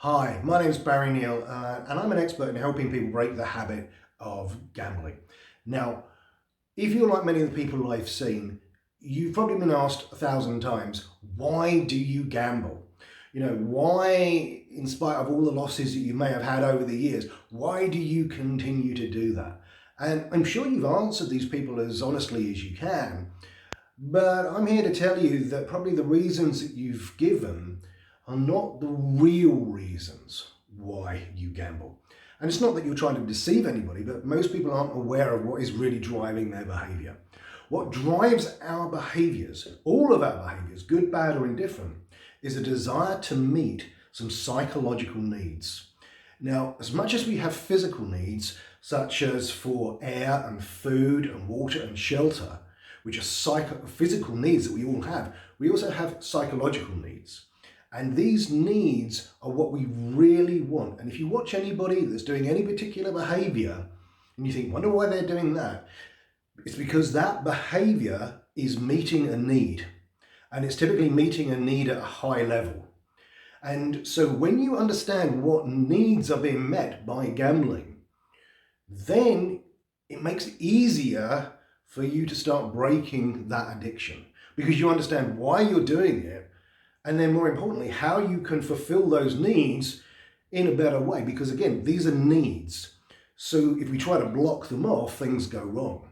Hi, my name is Barry Neale and I'm an expert in helping people break the habit of gambling. Now, if you're like many of the people I've seen, you've probably been asked 1,000 times, why do you gamble? Why, in spite of all the losses that you may have had over the years, why do you continue to do that? And I'm sure you've answered these people as honestly as you can, but I'm here to tell you that probably the reasons that you've given are not the real reasons why you gamble. And it's not that you're trying to deceive anybody, but most people aren't aware of what is really driving their behavior. What drives our behaviors, all of our behaviors, good, bad, or indifferent, is a desire to meet some psychological needs. Now, as much as we have physical needs, such as for air and food and water and shelter, which are physical needs that we all have, we also have psychological needs. And these needs are what we really want. And if you watch anybody that's doing any particular behavior and you think, wonder why they're doing that, it's because that behavior is meeting a need. And it's typically meeting a need at a high level. And so when you understand what needs are being met by gambling, then it makes it easier for you to start breaking that addiction, because you understand why you're doing it, and then more importantly, how you can fulfill those needs in a better way. Because again, these are needs. So if we try to block them off, things go wrong.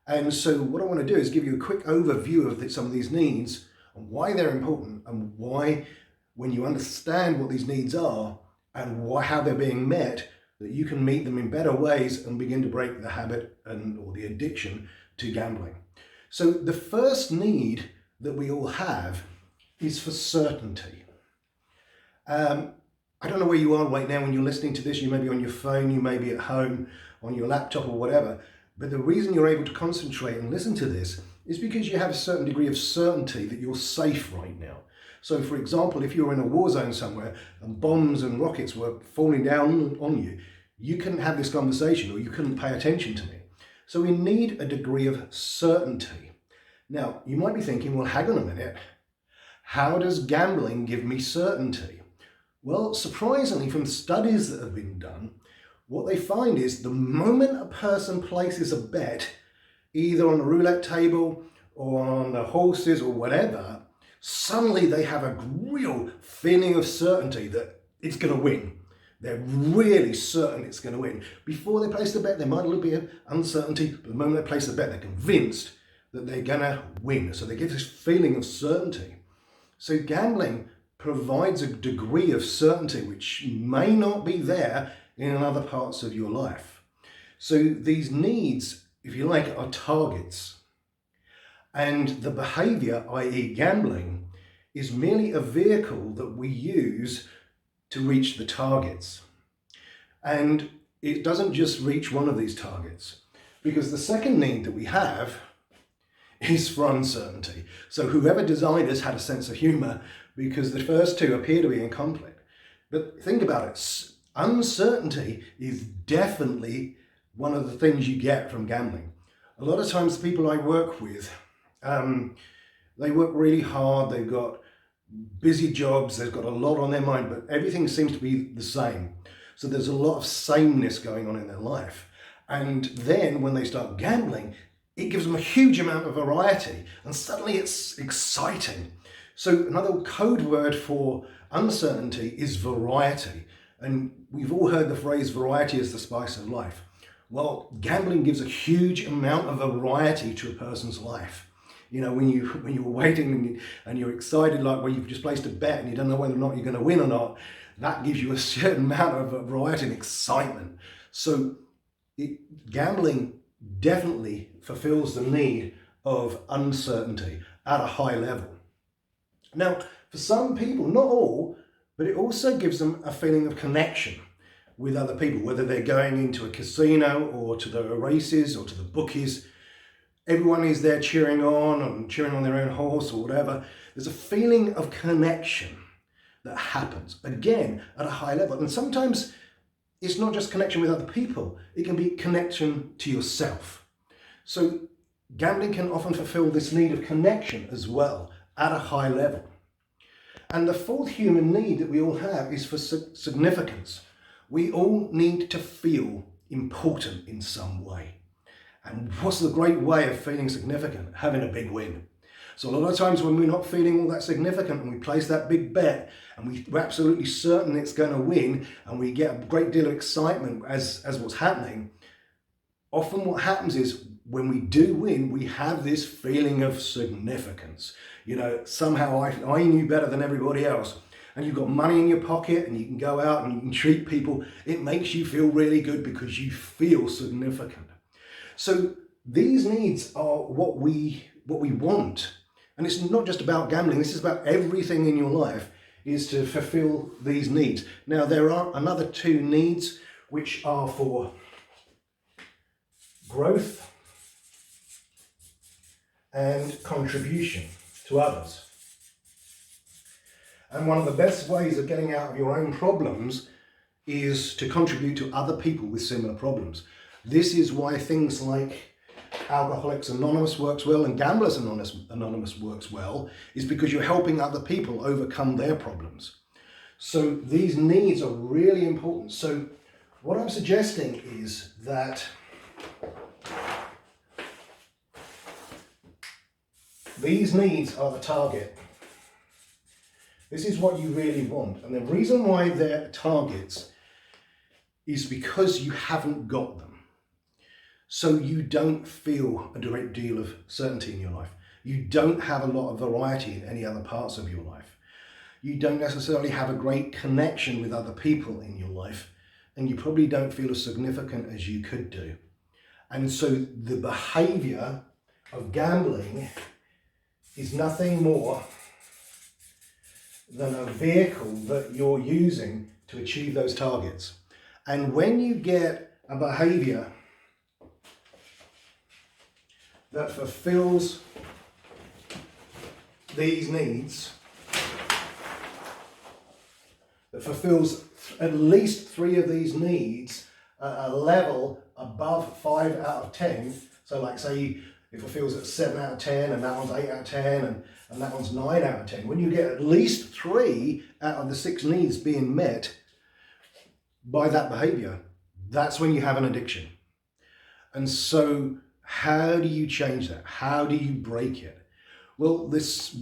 And so what I want to do is give you a quick overview of some of these needs and why they're important, and why, when you understand what these needs are and how they're being met, that you can meet them in better ways and begin to break the habit or the addiction to gambling. So the first need that we all have is for certainty. I don't know where you are right now when you're listening to this. You may be on your phone, you may be at home, on your laptop or whatever. But the reason you're able to concentrate and listen to this is because you have a certain degree of certainty that you're safe right now. So for example, if you're in a war zone somewhere and bombs and rockets were falling down on you, you couldn't have this conversation, or you couldn't pay attention to me. So we need a degree of certainty. Now, you might be thinking, well, hang on a minute. How does gambling give me certainty? Well, surprisingly, from studies that have been done, what they find is the moment a person places a bet, either on a roulette table or on the horses or whatever, suddenly they have a real feeling of certainty that it's going to win. They're really certain it's going to win. Before they place the bet, there might a little bit of uncertainty, but the moment they place the bet, they're convinced that they're going to win. So they get this feeling of certainty. So gambling provides a degree of certainty which may not be there in other parts of your life. So these needs, if you like, are targets. And the behavior, i.e. gambling, is merely a vehicle that we use to reach the targets. And it doesn't just reach one of these targets, because the second need that we have is for uncertainty. So whoever designed us had a sense of humor, because the first two appear to be in conflict. But think about it. Uncertainty is definitely one of the things you get from gambling. A lot of times the people I work with, they work really hard, they've got busy jobs, they've got a lot on their mind, but everything seems to be the same. So there's a lot of sameness going on in their life. And then when they start gambling, it gives them a huge amount of variety, and suddenly it's exciting. So another code word for uncertainty is variety. And we've all heard the phrase, variety is the spice of life. Well, gambling gives a huge amount of variety to a person's life. You know, when you're waiting and you're excited, like when you've just placed a bet and you don't know whether or not you're going to win or not, that gives you a certain amount of variety and excitement. So gambling definitely fulfills the need of uncertainty at a high level. Now, for some people, not all, but it also gives them a feeling of connection with other people, whether they're going into a casino or to the races or to the bookies. Everyone is there cheering on their own horse or whatever. There's a feeling of connection that happens, again, at a high level. And sometimes it's not just connection with other people, it can be connection to yourself. So gambling can often fulfill this need of connection as well at a high level. And the fourth human need that we all have is for significance. We all need to feel important in some way. And what's the great way of feeling significant? Having a big win. So a lot of times when we're not feeling all that significant and we place that big bet and we're absolutely certain it's going to win and we get a great deal of excitement as what's happening, often what happens is when we do win, we have this feeling of significance. You know, somehow I knew better than everybody else. And you've got money in your pocket and you can go out and you can treat people. It makes you feel really good because you feel significant. So these needs are what we want. And it's not just about gambling, this is about everything in your life is to fulfill these needs. Now there are another two needs which are for growth and contribution to others. And one of the best ways of getting out of your own problems is to contribute to other people with similar problems. This is why things like Alcoholics Anonymous works well and Gamblers Anonymous works well, is because you're helping other people overcome their problems. So these needs are really important. So what I'm suggesting is that these needs are the target. This is what you really want. And the reason why they're targets is because you haven't got them. So you don't feel a great deal of certainty in your life. You don't have a lot of variety in any other parts of your life. You don't necessarily have a great connection with other people in your life, and you probably don't feel as significant as you could do. And so the behavior of gambling is nothing more than a vehicle that you're using to achieve those targets. And when you get a behavior that fulfills these needs, that fulfills at least 3 of these needs at a level above 5 out of 10, so like say it fulfills at 7 out of 10 and that one's 8 out of 10 and that one's 9 out of 10, when you get at least 3 out of the 6 needs being met by that behavior, that's when you have an addiction. And so how do you change that? How do you break it? Well, there's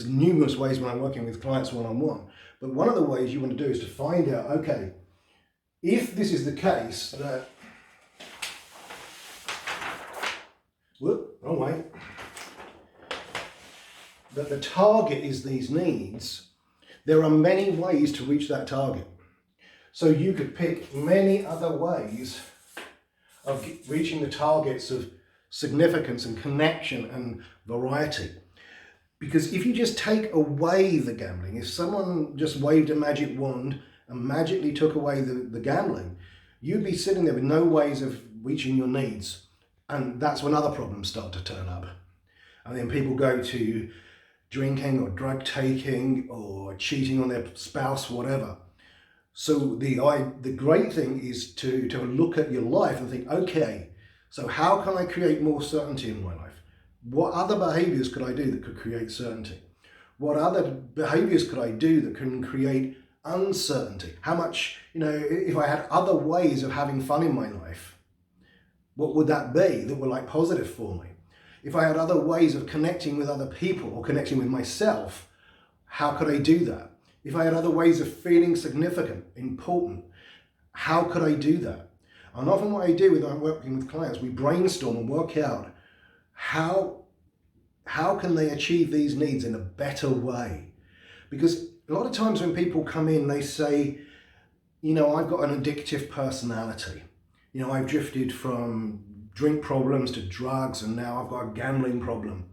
numerous ways when I'm working with clients one-on-one, but one of the ways you want to do is to find out, okay, if this is the case that, wrong way, that the target is these needs, there are many ways to reach that target. So you could pick many other ways of reaching the targets of significance and connection and variety. Because if you just take away the gambling, if someone just waved a magic wand and magically took away the gambling, you'd be sitting there with no ways of reaching your needs. And that's when other problems start to turn up. And then people go to drinking or drug taking or cheating on their spouse, whatever. So the great thing is to look at your life and think, okay, so how can I create more certainty in my life? What other behaviors could I do that could create certainty? What other behaviors could I do that can create uncertainty? How much, if I had other ways of having fun in my life, what would that be that were like positive for me? If I had other ways of connecting with other people or connecting with myself, how could I do that? If I had other ways of feeling significant, important, how could I do that? And often what I do when I'm working with clients, we brainstorm and work out how can they achieve these needs in a better way? Because a lot of times when people come in, they say, I've got an addictive personality. I've drifted from drink problems to drugs and now I've got a gambling problem.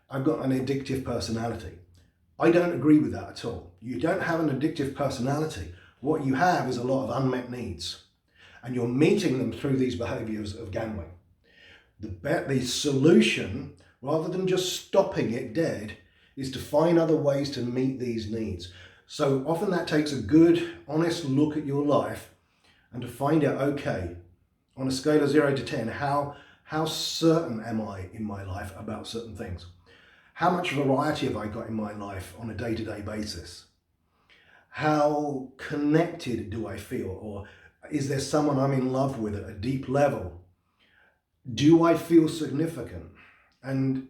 I've got an addictive personality. I don't agree with that at all. You don't have an addictive personality. What you have is a lot of unmet needs, and you're meeting them through these behaviors of gambling. The solution, rather than just stopping it dead, is to find other ways to meet these needs. So often that takes a good, honest look at your life and to find out, okay, on a scale of 0 to 10, how certain am I in my life about certain things? How much variety have I got in my life on a day-to-day basis? How connected do I feel? Or is there someone I'm in love with at a deep level? Do I feel significant? And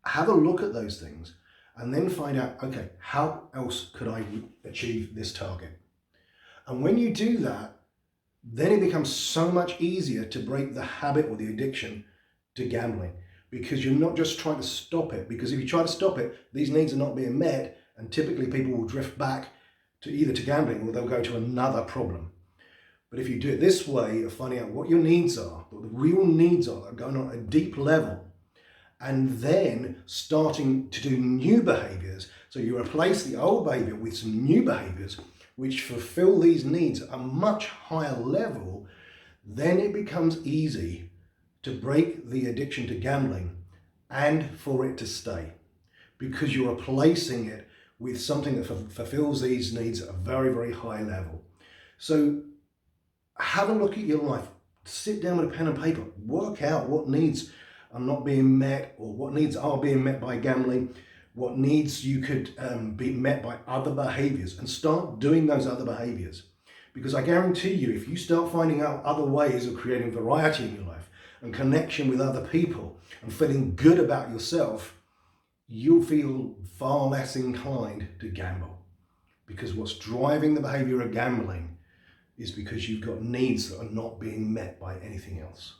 have a look at those things and then find out, okay, how else could I achieve this target? And when you do that, then it becomes so much easier to break the habit or the addiction to gambling, because you're not just trying to stop it. Because if you try to stop it, these needs are not being met, and typically people will drift back to either to gambling or they'll go to another problem. But if you do it this way of finding out what your needs are, what the real needs are that are going on at a deep level, and then starting to do new behaviors, so you replace the old behavior with some new behaviors which fulfill these needs at a much higher level, then it becomes easy to break the addiction to gambling and for it to stay, because you're replacing it with something that fulfills these needs at a very, very high level. So have a look at your life, sit down with a pen and paper, work out what needs are not being met, or what needs are being met by gambling, what needs you could be met by other behaviors, and start doing those other behaviors. Because I guarantee you, if you start finding out other ways of creating variety in your life and connection with other people and feeling good about yourself, you'll feel far less inclined to gamble. Because what's driving the behavior of gambling is because you've got needs that are not being met by anything else.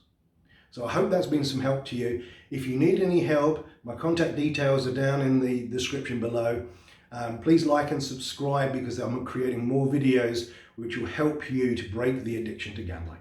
So I hope that's been some help to you. If you need any help, my contact details are down in the description below. Please like and subscribe, because I'm creating more videos which will help you to break the addiction to gambling.